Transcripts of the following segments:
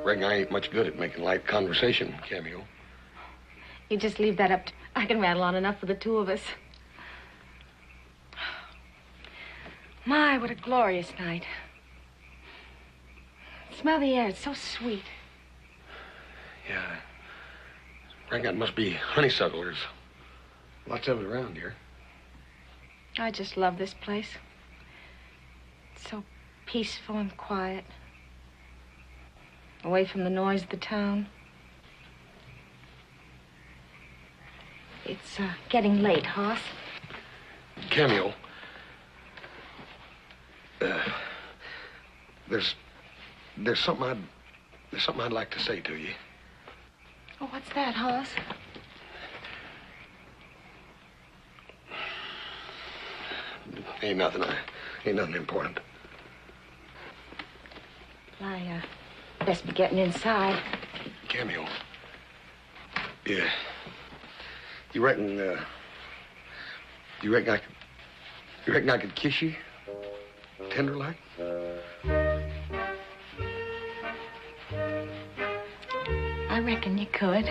Reckon I ain't much good at making light conversation, Cameo. You just leave that up to... I can rattle on enough for the two of us. My, what a glorious night. Smell the air, it's so sweet. Yeah. Reckon that must be honeysuckle. There's lots of it around here. I just love this place. It's so peaceful and quiet. Away from the noise of the town. It's getting late, Hoss. Cameo. There's something I'd like to say to you. Oh, what's that, Hoss? Ain't nothing important. Well, I best be getting inside. Cameo. Yeah. You reckon I could kiss you? Tender like? I reckon you could.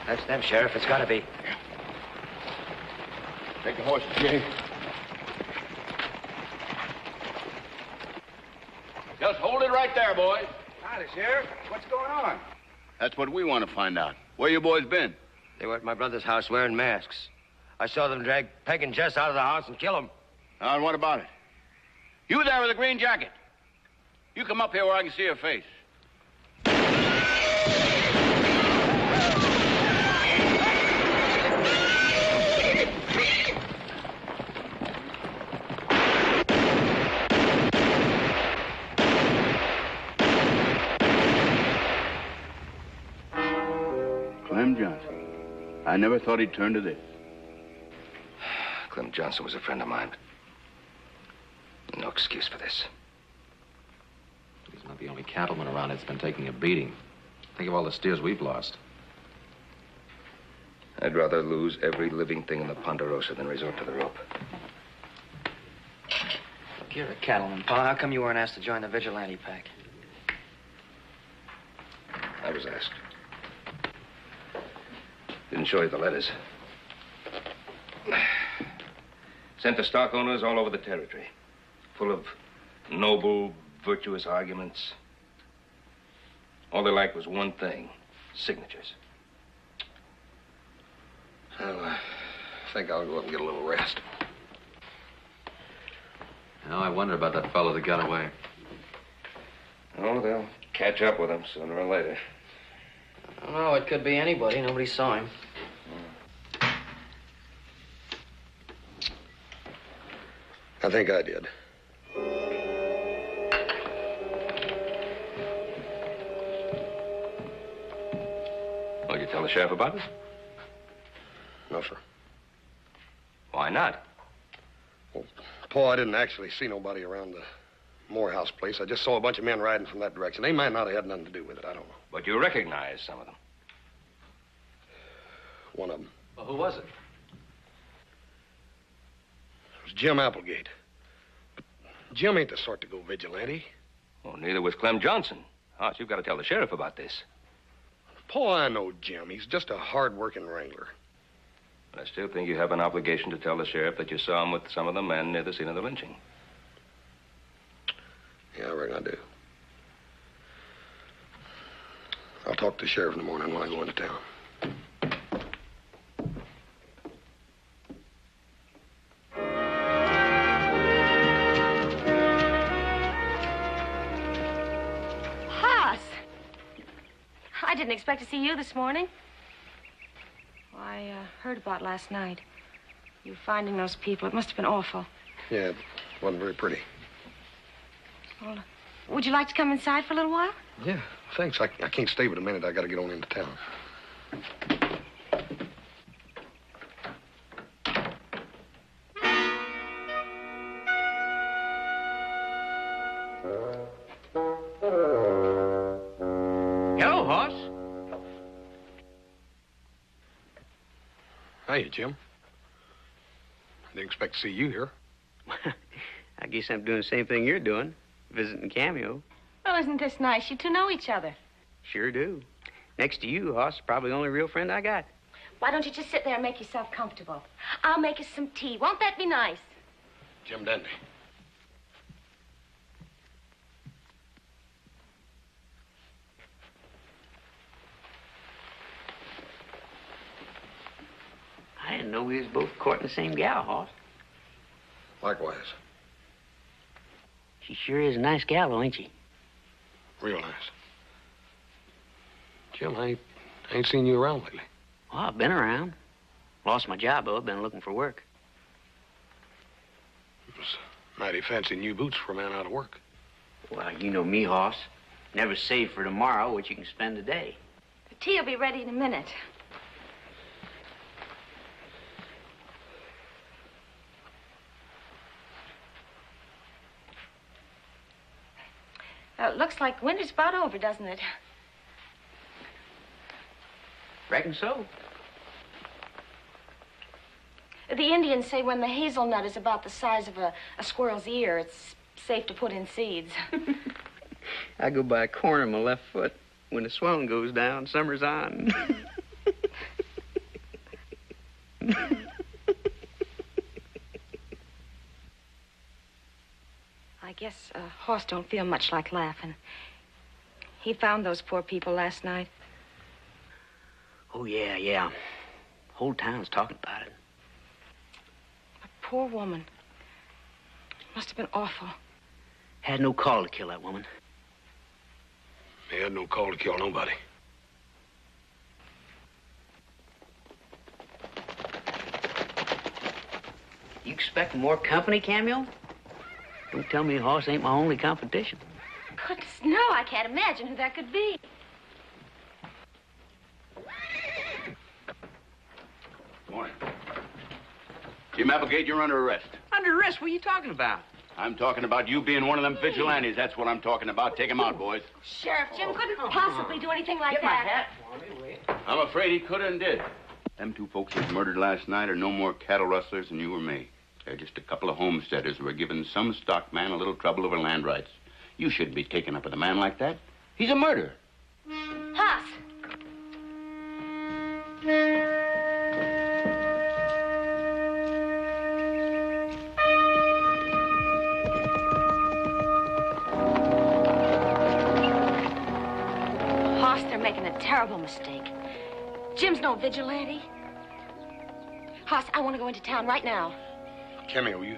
That's them, Sheriff. It's gotta be. Take the horses, Jay. Just hold it right there, boys. Howdy, Sheriff. What's going on? That's what we want to find out. Where you boys been? They were at my brother's house wearing masks. I saw them drag Peg and Jess out of the house and kill them. And what about it? You there with the green jacket. You come up here where I can see your face. Clem Johnson. I never thought he'd turn to this. Clem Johnson was a friend of mine, but no excuse for this. He's not the only cattleman around that's been taking a beating. Think of all the steers we've lost. I'd rather lose every living thing in the Ponderosa than resort to the rope. Look, you're a cattleman, Pa. How come you weren't asked to join the vigilante pack? I was asked. Didn't show you the letters. Sent to stock owners all over the territory. Full of noble, virtuous arguments. All they liked was one thing. Signatures. Well, I think I'll go up and get a little rest. Now, I wonder about that fellow that got away. catch up with him sooner or later. I don't know. It could be anybody. Nobody saw him. I think I did. Will you tell the sheriff about it? No, sir. Why not? Well, Paul, I didn't actually see nobody around the Morehouse place. I just saw a bunch of men riding from that direction. They might not have had nothing to do with it. I don't know. But you recognize some of them. One of them. Well, who was it? It was Jim Applegate. But Jim ain't the sort to go vigilante. Well, neither was Clem Johnson. Hoss, you've got to tell the sheriff about this. Paul, I know Jim. He's just a hard-working wrangler. But I still think you have an obligation to tell the sheriff that you saw him with some of the men near the scene of the lynching. Yeah, I reckon I do. I'll talk to the sheriff in the morning when I go into town. Hoss! I didn't expect to see you this morning. Well, I heard about last night. You finding those people. It must have been awful. Yeah, it wasn't very pretty. Well, would you like to come inside for a little while? Yeah, thanks. I can't stay but a minute. I got to get on into town. Hello, Hoss. Hiya, Jim. I didn't expect to see you here. I guess I'm doing the same thing you're doing, visiting Cameo. Well, isn't this nice? You two know each other. Sure do. Next to you, Hoss, probably the only real friend I got. Why don't you just sit there and make yourself comfortable? I'll make us some tea. Won't that be nice? Jim Denby. I didn't know we was both courting the same gal, Hoss. Likewise. She sure is a nice gal, ain't she? Real nice. Jim, I ain't seen you around lately. Well, I've been around. Lost my job, though. I've been looking for work. It was mighty fancy new boots for a man out of work. Well, you know me, Hoss. Never save for tomorrow what you can spend today. The tea will be ready in a minute. Looks like winter's about over, doesn't it? Reckon so. The Indians say when the hazelnut is about the size of a squirrel's ear, it's safe to put in seeds. I go by a corner of my left foot. When the swelling goes down, summer's on. I guess Hoss don't feel much like laughing. He found those poor people last night. Oh, yeah. Whole town's talking about it. A poor woman. Must have been awful. Had no call to kill that woman. He had no call to kill nobody. You expect more company, Cameo? Don't tell me Hoss ain't my only competition. Goodness, no, I can't imagine who that could be. Morning. Jim Applegate, you're under arrest. Under arrest? What are you talking about? I'm talking about you being one of them vigilantes. That's what I'm talking about. Take him out, boys. Sheriff, Jim couldn't possibly do anything like Get my that. hat for me, wait. I'm afraid he could and did. Them two folks that was murdered last night are no more cattle rustlers than you or me. They're just a couple of homesteaders who were giving some stockman a little trouble over land rights. You shouldn't be taking up with a man like that. He's a murderer. Hoss! Hoss, they're making a terrible mistake. Jim's no vigilante. Hoss, I want to go into town right now. Cameo, you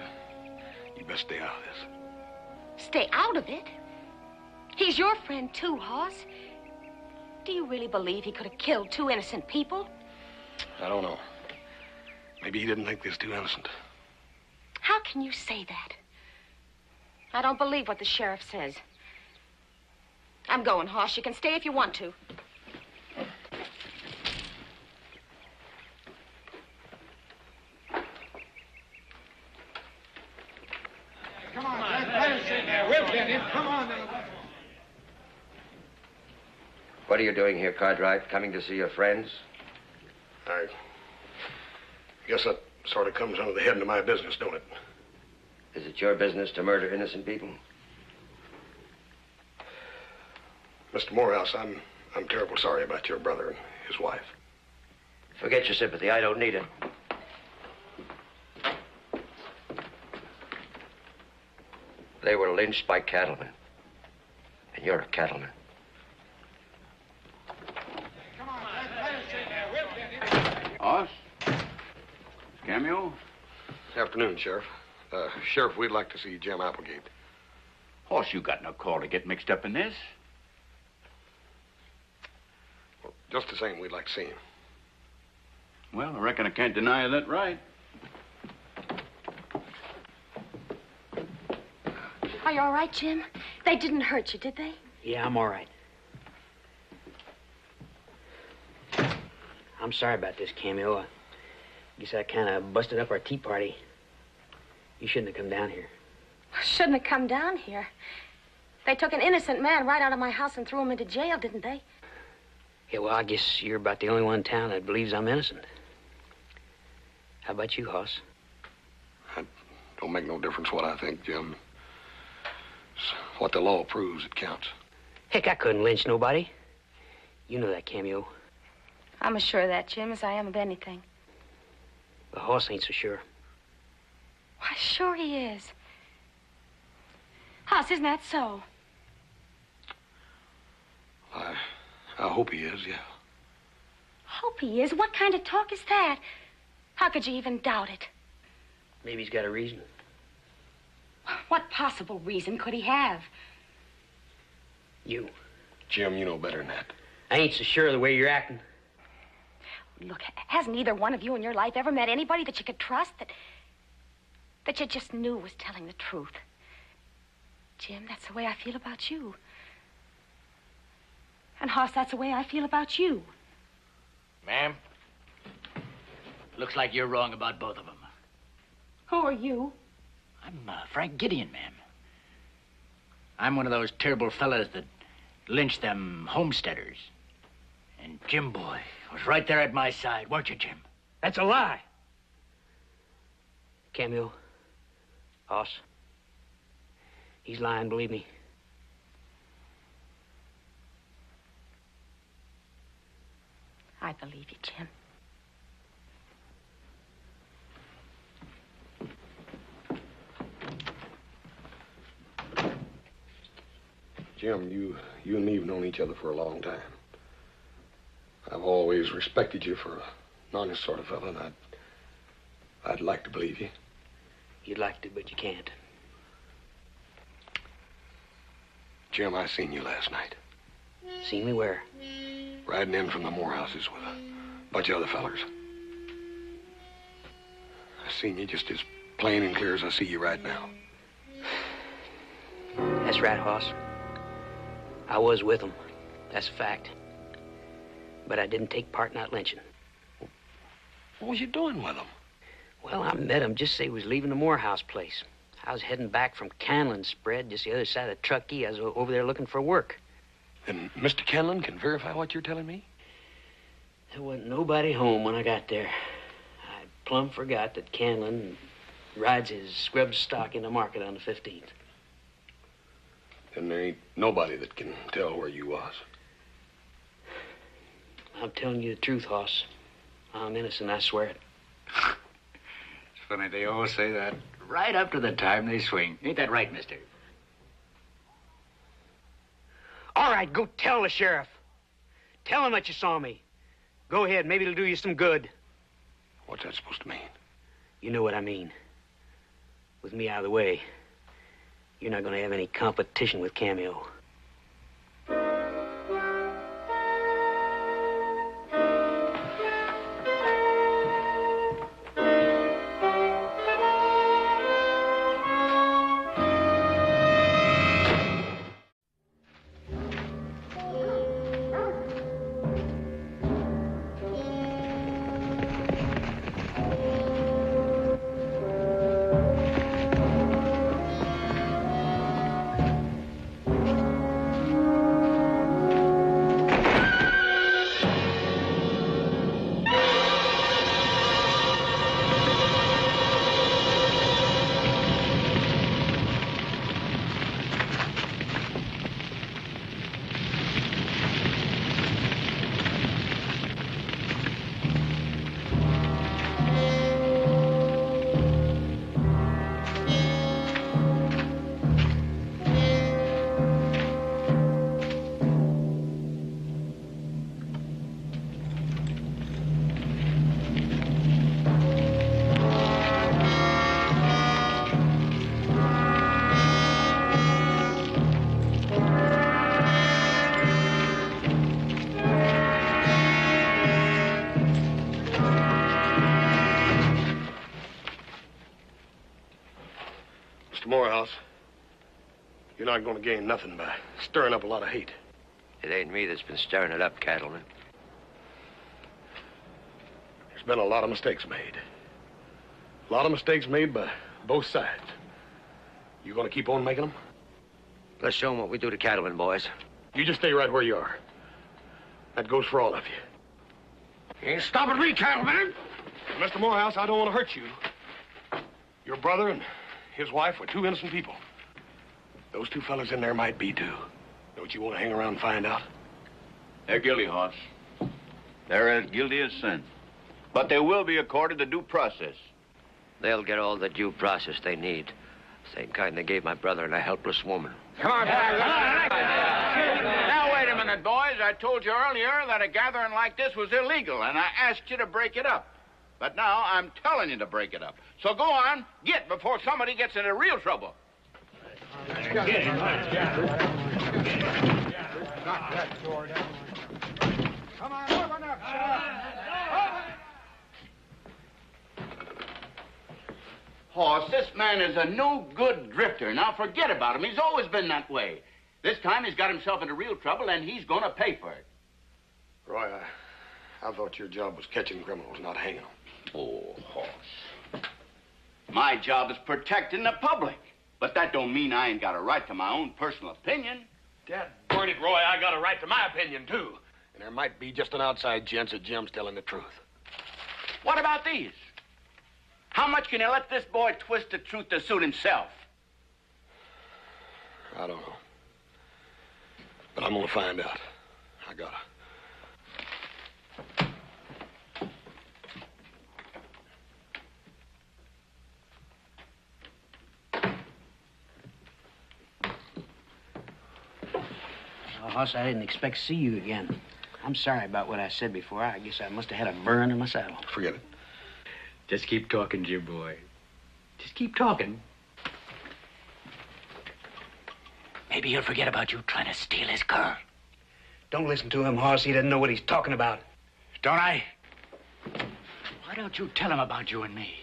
best stay out of this. Stay out of it? He's your friend, too, Hoss. Do you really believe he could have killed 2 innocent people? I don't know. Maybe he didn't think this too innocent. How can you say that? I don't believe what the sheriff says. I'm going, Hoss. You can stay if you want to. Come on, let us in there. We'll get him. Come on now. What are you doing here, Cartwright? Coming to see your friends? I guess that sort of comes under the head of my business, don't it? Is it your business to murder innocent people? Mr. Morehouse, I'm terrible sorry about your brother and his wife. Forget your sympathy. I don't need it. They were lynched by cattlemen. And you're a cattleman. Come on, let us in there. We'll get him. Hoss? Cameo? Afternoon, Sheriff. Sheriff, we'd like to see Jim Applegate. Hoss, you got no call to get mixed up in this. Well, just the same, we'd like to see him. Well, I reckon I can't deny that right. Are you all right, Jim? They didn't hurt you, did they? Yeah, I'm all right. I'm sorry about this, Cameo. I guess I kind of busted up our tea party. You shouldn't have come down here. Shouldn't have come down here. They took an innocent man right out of my house and threw him into jail, didn't they? Yeah, well, I guess you're about the only one in town that believes I'm innocent. How about you, Hoss? It don't make no difference what I think, Jim. It's what the law proves that counts. Heck, I couldn't lynch nobody. You know that, Cameo. I'm as sure of that, Jim, as I am of anything. But Hoss ain't so sure. Why, sure he is. Hoss, isn't that so? I hope he is, yeah. Hope he is? What kind of talk is that? How could you even doubt it? Maybe he's got a reason. What possible reason could he have? You. Jim, you know better than that. I ain't so sure of the way you're acting. Look, hasn't either one of you in your life ever met anybody that you could trust, that you just knew was telling the truth? Jim, that's the way I feel about you. And Hoss, that's the way I feel about you. Ma'am? Looks like you're wrong about both of them. Who are you? I'm Frank Gideon, ma'am. I'm one of those terrible fellas that lynched them homesteaders. And Jim boy was right there at my side, weren't you, Jim? That's a lie. Cameo. Hoss. He's lying, believe me. I believe you, Jim. Jim, you and me have known each other for a long time. I've always respected you for an honest sort of fellow, and I'd like to believe you. You'd like to, but you can't. Jim, I seen you last night. Seen me where? Riding in from the Morehouses with a bunch of other fellers. I seen you just as plain and clear as I see you right now. That's right, Hoss. I was with them. That's a fact. But I didn't take part in that lynching. What was you doing with them? Well, I met him just as he was leaving the Morehouse place. I was heading back from Canlin's spread, just the other side of Truckee. I was over there looking for work. And Mr. Kenlon can verify what you're telling me? There wasn't nobody home when I got there. I plumb forgot that Canlon rides his scrub stock in the market on the 15th. And there ain't nobody that can tell where you was. I'm telling you the truth, Hoss. I'm innocent, I swear it. It's funny they all say that right up to the time they swing. Ain't that right, mister? All right, go tell the sheriff. Tell him that you saw me. Go ahead, maybe it'll do you some good. What's that supposed to mean? You know what I mean. With me out of the way, you're not going to have any competition with Cameo. You're not going to gain nothing by stirring up a lot of hate. It ain't me that's been stirring it up, Cattleman. There's been a lot of mistakes made. A lot of mistakes made by both sides. You going to keep on making them? Let's show them what we do to cattlemen, boys. You just stay right where you are. That goes for all of you. You ain't stopping me, Cattleman. Mr. Morehouse, I don't want to hurt you. Your brother and his wife were two innocent people. Those two fellas in there might be, too. Don't you want to hang around and find out? They're guilty, Hoss. They're as guilty as sin. But they will be accorded the due process. They'll get all the due process they need. Same kind they gave my brother and a helpless woman. Come on, Now, wait a minute, boys. I told you earlier that a gathering like this was illegal, and I asked you to break it up. But now I'm telling you to break it up. So go on, get before somebody gets into real trouble. Come on, open up, Hoss, this man is a no-good drifter. Now, forget about him. He's always been that way. This time he's got himself into real trouble, and he's going to pay for it. Roy, I thought your job was catching criminals, not hanging them. Oh, Hoss. My job is protecting the public. But that don't mean I ain't got a right to my own personal opinion. Dad, burn it, Roy. I got a right to my opinion, too. And there might be just an outside chance that Jim's telling the truth. What about these? How much can you let this boy twist the truth to suit himself? I don't know. But I'm gonna find out. I gotta. Hoss, I didn't expect to see you again. I'm sorry about what I said before. I guess I must have had a burn in my saddle. Forget it. Just keep talking, Jim boy. Just keep talking. Maybe he'll forget about you trying to steal his girl. Don't listen to him, Hoss. He doesn't know what he's talking about. Don't I? Why don't you tell him about you and me?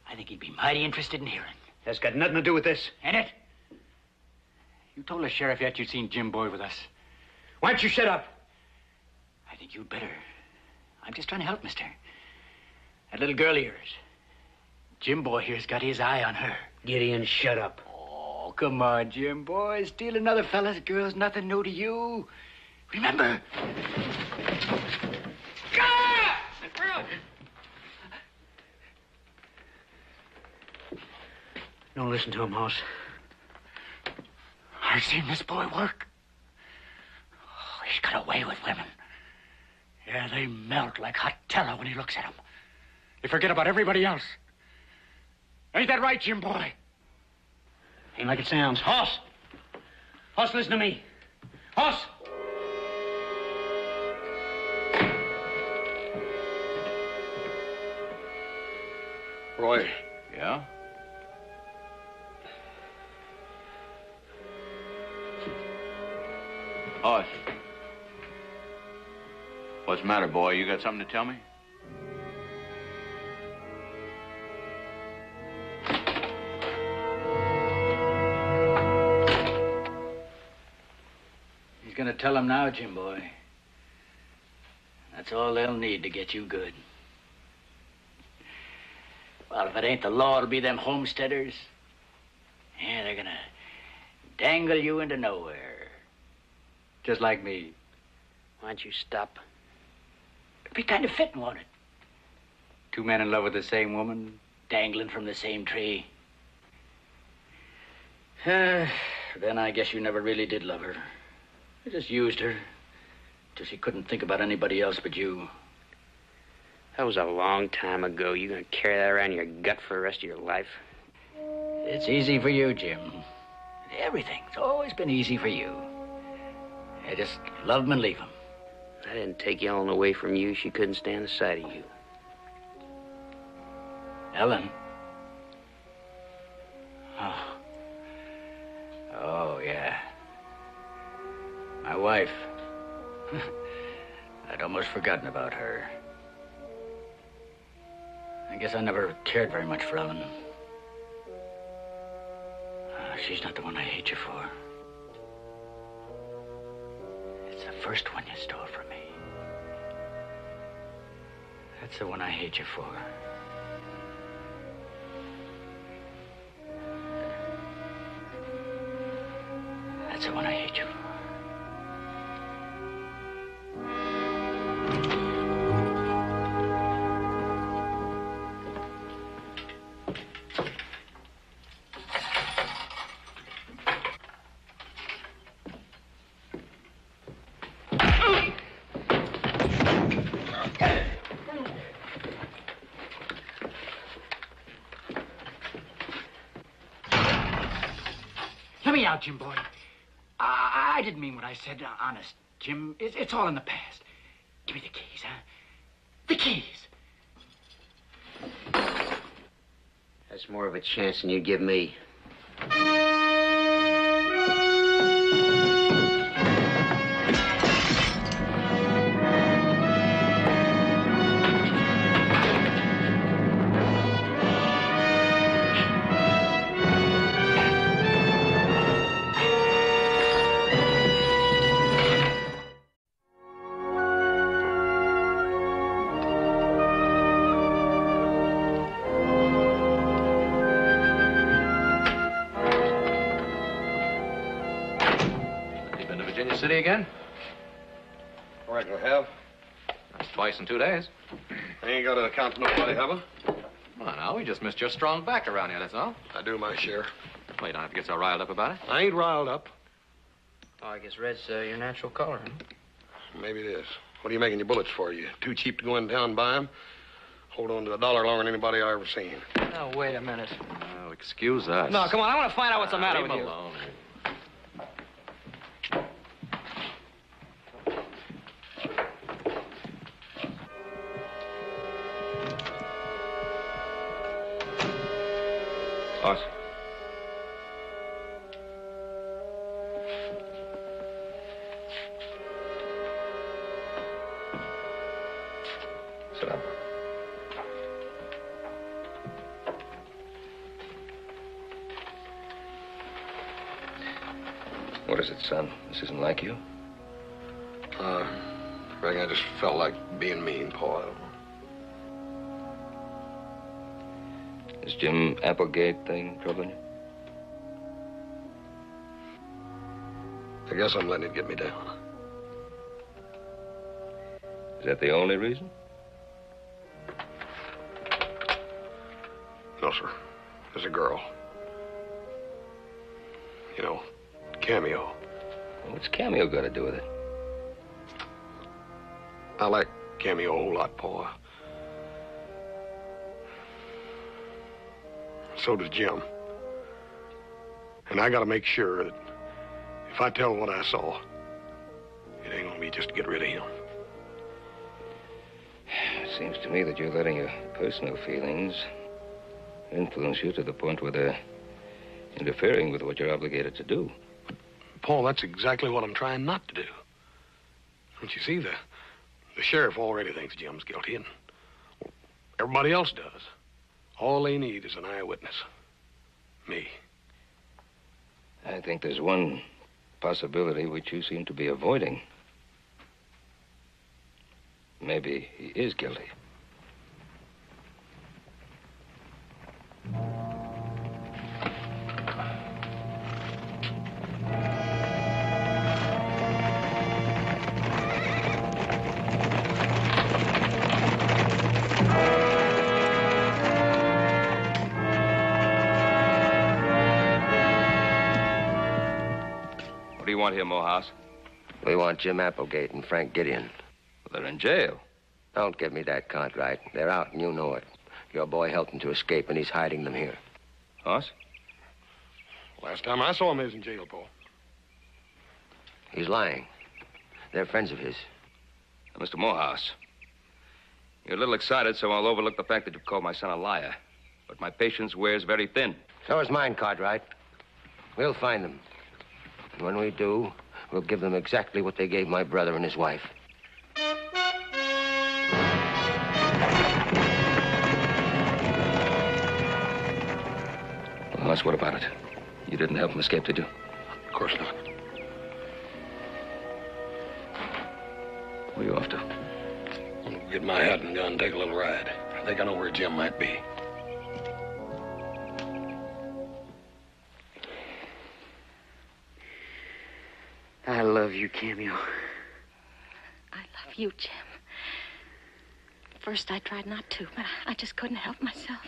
I think he'd be mighty interested in hearing. That's got nothing to do with this. Ain't it? You told the sheriff yet you'd seen Jim Boy with us. Why don't you shut up? I think you'd better. I'm just trying to help, mister. That little girl of yours. Jim Boy here's got his eye on her. Gideon, shut up. Oh, come on, Jim Boy. Steal another fella's girl's nothing new to you. Remember? Don't listen to him, Hoss. I've seen this boy work. Oh, he's got a way with women. Yeah, they melt like hot tallow when he looks at them. They forget about everybody else. Ain't that right, Jim Boy? Ain't like it sounds. Hoss! Hoss, listen to me. Hoss! Roy. Yeah? Hoss. What's the matter, boy? You got something to tell me? He's gonna tell them now, Jim Boy. That's all they'll need to get you good. Well, if it ain't the law, it'll be them homesteaders. Yeah, they're gonna dangle you into nowhere. Just like me. Why don't you stop? It'd be kind of fitting, won't it? Two men in love with the same woman, dangling from the same tree. Then I guess you never really did love her. You just used her till she couldn't think about anybody else but you. That was a long time ago. You gonna carry that around your gut for the rest of your life? It's easy for you, Jim. Everything's always been easy for you. You just love him and leave him. I didn't take Ellen away from you. She couldn't stand the sight of you. Ellen? Oh. Oh, yeah. My wife. I'd almost forgotten about her. I guess I never cared very much for Ellen. she's not the one I hate you for. It's the first one you stole from me. That's the one I hate you for. That's the one I hate you for. Let me out, Jim boy. I didn't mean what I said. Honest, Jim. It's all in the past. Give me the keys, huh? The keys. That's more of a chance than you give me. City again? I reckon I have. That's twice in 2 days. I ain't got to account for nobody, have I? Well, now, we just missed your strong back around here, that's all. I do my share. Well, you don't have to get so riled up about it. I ain't riled up. Oh, I guess red's your natural color, huh? Maybe it is. What are you making your bullets for? You too cheap to go in town and buy them? Hold on to $1 longer than anybody I ever seen. Now, wait a minute. Oh, excuse us. No, come on. I want to find out what's the matter Leave with him you. alone. Boss. Sit down. What is it, son? This isn't like you? I reckon I just felt like being mean, Paul. This Jim Applegate thing troubling you? I guess I'm letting it get me down. Is that the only reason? No, sir. There's a girl. You know, Cameo. Well, what's Cameo got to do with it? I like Cameo a whole lot, Paul. So does Jim. And I gotta make sure that if I tell what I saw, it ain't gonna be just to get rid of him. It seems to me that you're letting your personal feelings influence you to the point where they're interfering with what you're obligated to do. Paul, that's exactly what I'm trying not to do. Don't you see, the sheriff already thinks Jim's guilty, and everybody else does. All they need is an eyewitness. Me. I think there's one possibility which you seem to be avoiding. Maybe he is guilty. What do you want here, Morehouse? We want Jim Applegate and Frank Gideon. Well, they're in jail. Don't give me that, Cartwright. They're out, and you know it. Your boy helped them to escape, and he's hiding them here. Hoss? Last time I saw him, he was in jail, Paul. He's lying. They're friends of his. Now, Mr. Morehouse, you're a little excited, so I'll overlook the fact that you've called my son a liar. But my patience wears very thin. So is mine, Cartwright. We'll find them. And when we do, we'll give them exactly what they gave my brother and his wife. Well, Hoss, what about it? You didn't help him escape, did you? Of course not. Where are you off to? I'm gonna get my hat and gun and take a little ride. I think I know where Jim might be. I love you, Cameo. I love you, Jim. First, I tried not to, but I just couldn't help myself.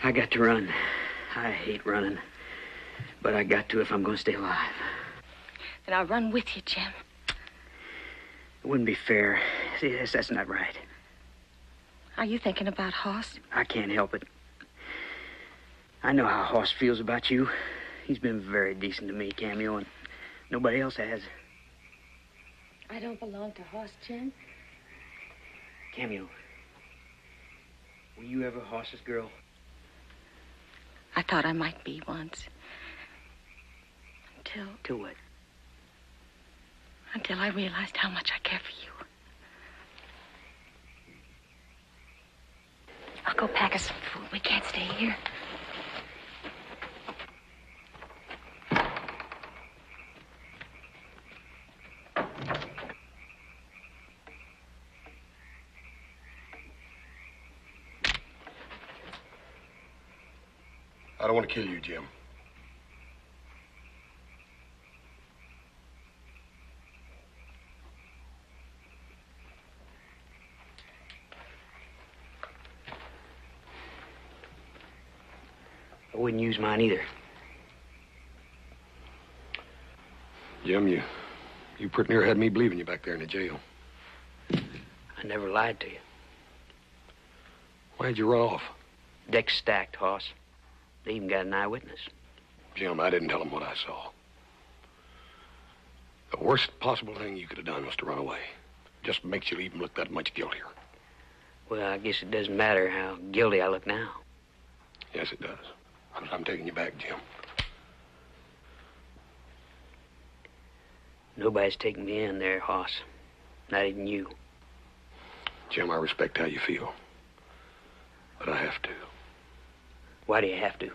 I got to run. I hate running. But I got to if I'm going to stay alive. Then I'll run with you, Jim. It wouldn't be fair. See, that's not right. Are you thinking about Hoss? I can't help it. I know how Hoss feels about you. He's been very decent to me, Cameo, and nobody else has. I don't belong to Hoss, Jim. Cameo, were you ever Hoss's girl? I thought I might be once. Until... Till what? Until I realized how much I care for you. I'll go pack us some food. We can't stay here. I don't want to kill you, Jim. I wouldn't use mine either. Jim, you pretty near had me believing you back there in the jail. I never lied to you. Why'd you run off? Deck's stacked, Hoss. They even got an eyewitness. Jim, I didn't tell them what I saw. The worst possible thing you could have done was to run away. Just makes you even look that much guiltier. Well, I guess it doesn't matter how guilty I look now. Yes, it does. I'm taking you back, Jim. Nobody's taking me in there, Hoss. Not even you. Jim, I respect how you feel. But I have to. Why do you have to?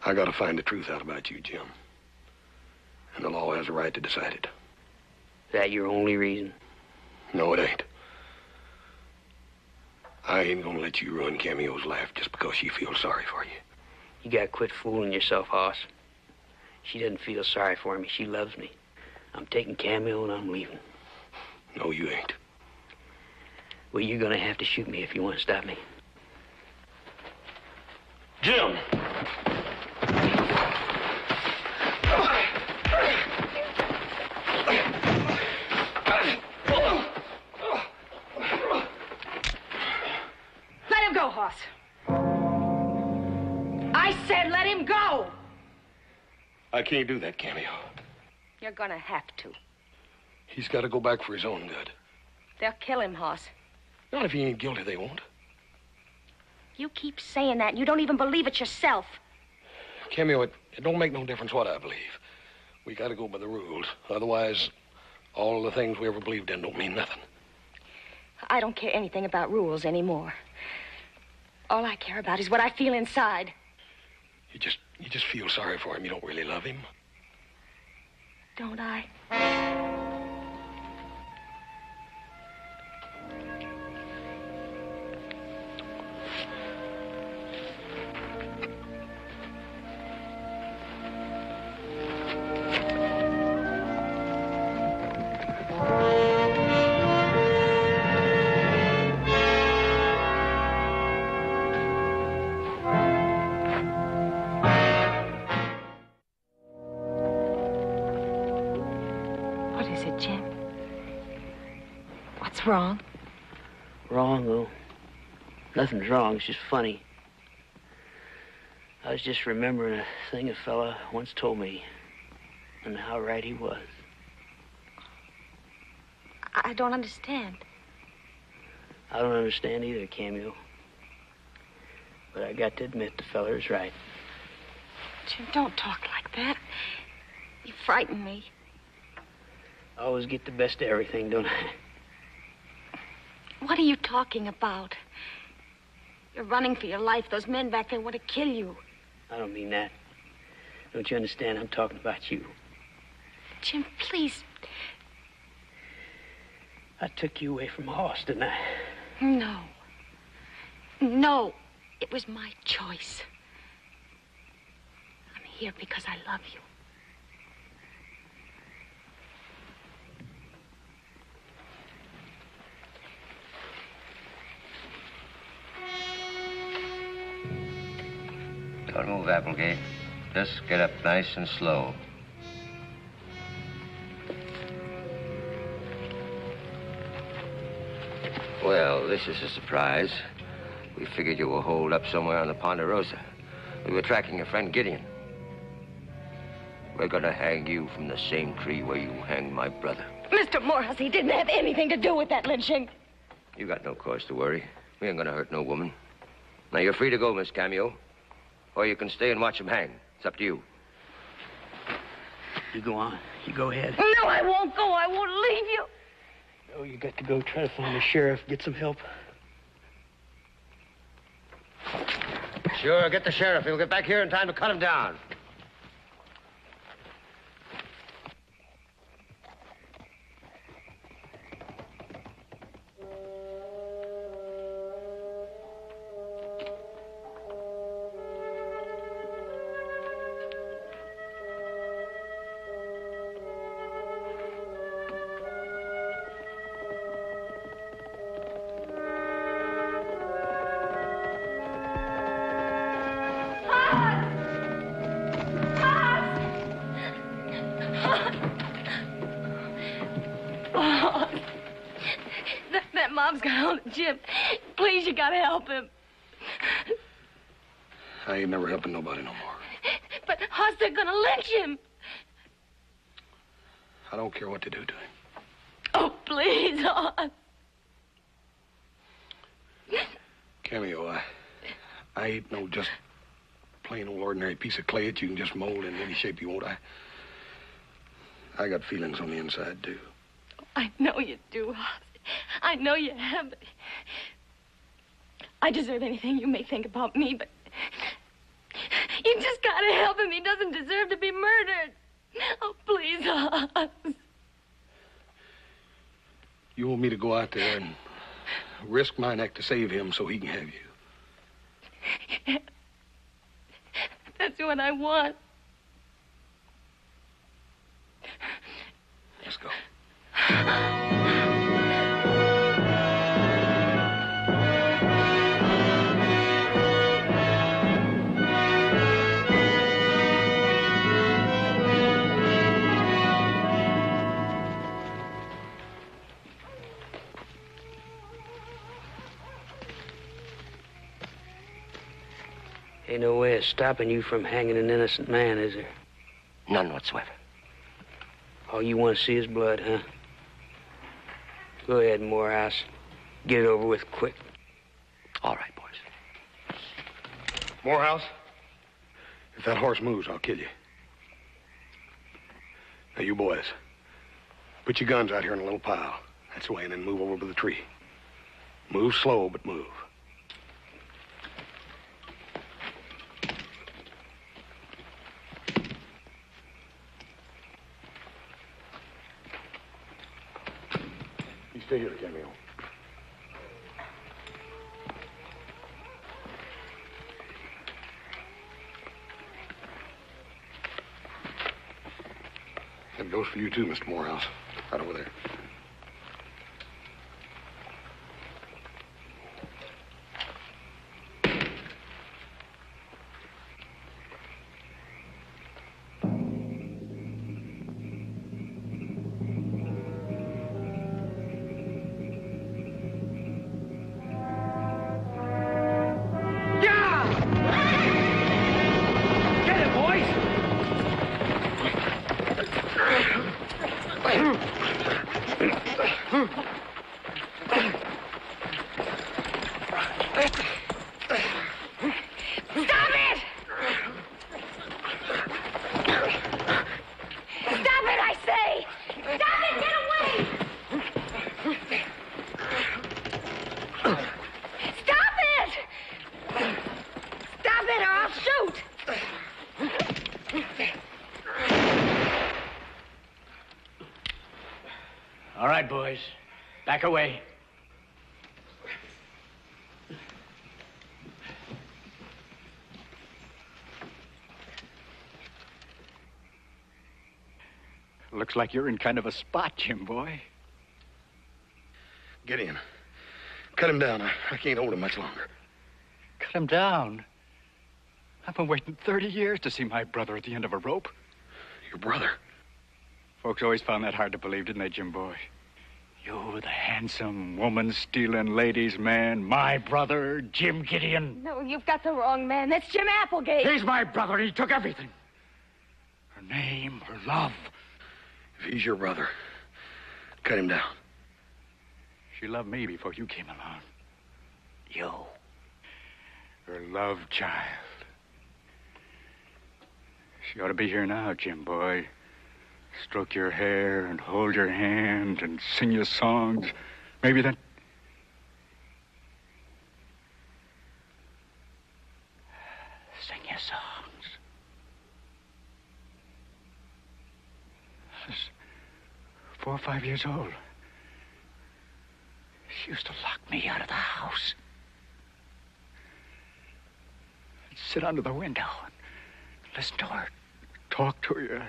I gotta find the truth out about you, Jim. And the law has a right to decide it. Is that your only reason? No, it ain't. I ain't gonna let you ruin Cameo's life just because she feels sorry for you. You gotta quit fooling yourself, Hoss. She doesn't feel sorry for me. She loves me. I'm taking Cameo and I'm leaving. No, you ain't. Well, you're gonna have to shoot me if you want to stop me. Jim! Let him go, Hoss. I said let him go! I can't do that, Cameo. You're gonna have to. He's got to go back for his own good. They'll kill him, Hoss. Not if he ain't guilty, they won't. You keep saying that, and you don't even believe it yourself. Cameo, it don't make no difference what I believe. We got to go by the rules. Otherwise, all the things we ever believed in don't mean nothing. I don't care anything about rules anymore. All I care about is what I feel inside. You just feel sorry for him. You don't really love him. Don't I? Wrong? Wrong, though. Nothing's wrong. It's just funny. I was just remembering a thing a fella once told me, and how right he was. I don't understand. I don't understand either, Cameo. But I got to admit the fella is right. Jim, don't talk like that. You frighten me. I always get the best of everything, don't I? What are you talking about? You're running for your life. Those men back there want to kill you. I don't mean that. Don't you understand? I'm talking about you. Jim, please. I took you away from Hoss, didn't I? No. No. It was my choice. I'm here because I love you. Don't move, Applegate. Just get up nice and slow. Well, this is a surprise. We figured you were holed up somewhere on the Ponderosa. We were tracking your friend Gideon. We're gonna hang you from the same tree where you hanged my brother. Mr. Morehouse, he didn't have anything to do with that lynching. You got no cause to worry. We ain't gonna hurt no woman. Now, you're free to go, Miss Cameo. Or you can stay and watch him hang. It's up to you. You go on. You go ahead. No, I won't go. I won't leave you. Oh, you got to go try to find the sheriff. Get some help. Sure, get the sheriff. He'll get back here in time to cut him down. That mob's got hold of Jim. Please, you gotta help him. I ain't never helping nobody no more. But Hoss, they're gonna lynch him. I don't care what they do to him. Oh, please, Hoss. Cameo, I ain't no just plain old ordinary piece of clay that you can just mold in any shape you want. I got feelings on the inside, too. I know you do, Hoss. I know you have. But I deserve anything you may think about me, but you just gotta help him. He doesn't deserve to be murdered. Oh, please, Hoss. You want me to go out there and risk my neck to save him so he can have you? That's what I want. Let's go. Ain't no way of stopping you from hanging an innocent man, is there? None whatsoever. All you want to see is blood, huh? Go ahead, Morehouse. Get it over with quick. All right, boys. Morehouse, if that horse moves, I'll kill you. Now, you boys, put your guns out here in a little pile. That's the way, and then move over to the tree. Move slow, but move. You stay here, Cameo. That goes for you, too, Mr. Morehouse. Right over there. All right, boys. Back away. Looks like you're in kind of a spot, Jim boy. Gideon, cut him down. I can't hold him much longer. Cut him down? I've been waiting 30 years to see my brother at the end of a rope. Your brother? Folks always found that hard to believe, didn't they, Jim boy? You, the handsome, woman-stealing ladies' man, my brother, Jim Gideon. No, you've got the wrong man. That's Jim Applegate. He's my brother, and he took everything. Her name, her love. If he's your brother, cut him down. She loved me before you came along. You. Her love child. She ought to be here now, Jim boy. Stroke your hair and hold your hand and sing you songs. Maybe then... Sing you songs. I was 4 or 5 years old. She used to lock me out of the house. I'd sit under the window and listen to her, talk to you,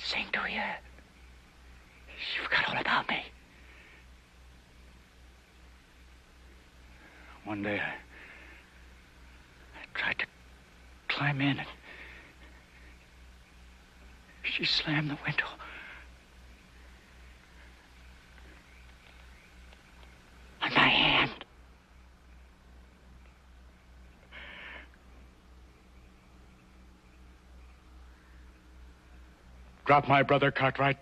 sing to you. She forgot all about me. One day, I tried to climb in, and she slammed the window. On my hand. Drop my brother, Cartwright.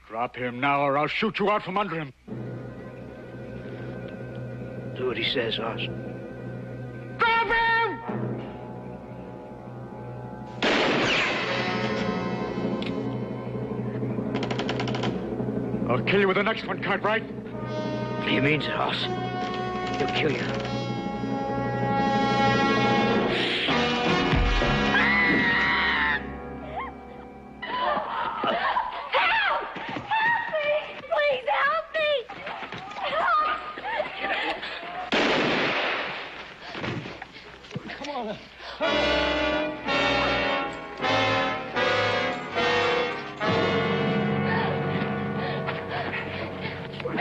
Drop him now, or I'll shoot you out from under him. Do what he says, Hoss. Drop him! I'll kill you with the next one, Cartwright. He means it, Hoss. He'll kill you.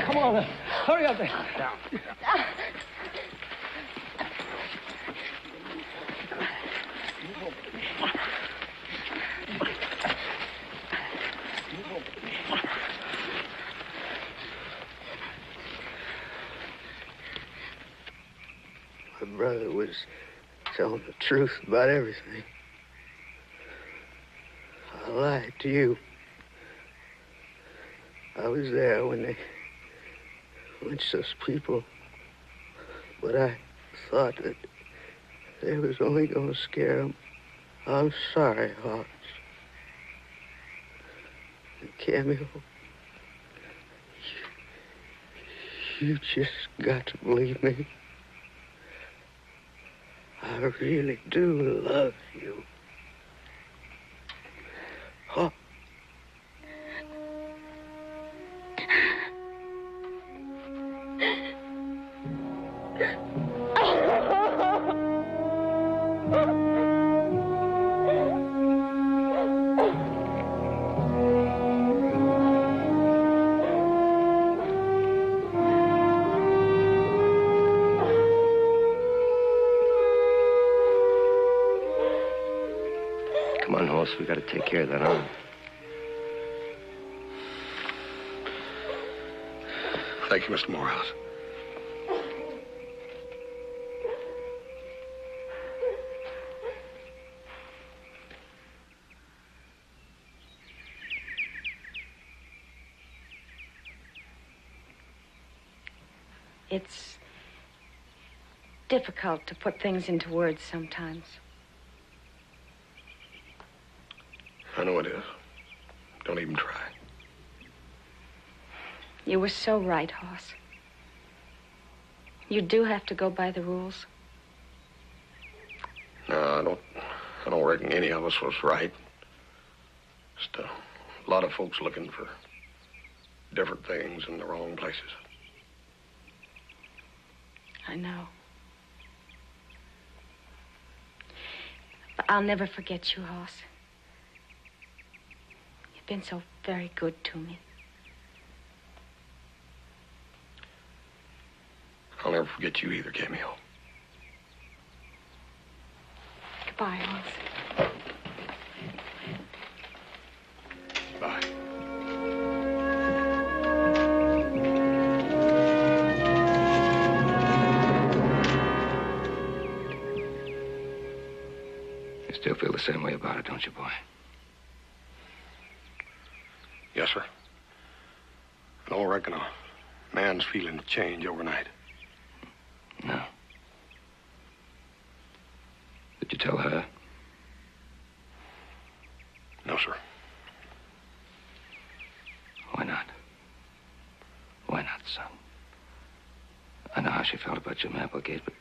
Come on, then. Hurry up there. Down. My brother was telling the truth about everything. I lied to you. I was there when they lynched those people, but I thought that they was only going to scare them. I'm sorry, Hoss. And Cameo, you just got to believe me. I really do love you. Hoss. Come on, Hoss, we gotta take care of that arm. Thank you, Mr. Morehouse. It's difficult to put things into words sometimes. I know it is. Don't even try. You were so right, Hoss. You do have to go by the rules. No, I don't reckon any of us was right. Just a lot of folks looking for different things in the wrong places. I know. But I'll never forget you, Hoss. You've been so very good to me. I'll never forget you either, Cameo. Goodbye, Hoss. Bye. You still feel the same way about it, don't you, boy? Yes, sir. I don't reckon a man's feelings change overnight. No. Did you tell her? No, sir. Why not? Why not, son? I know how she felt about Jim Applegate, but...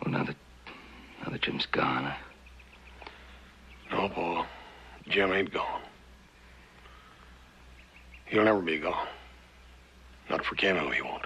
Well, now that Jim's gone, No, Paul. Jim ain't gone. He'll never be gone. Not for Cameo, he won't.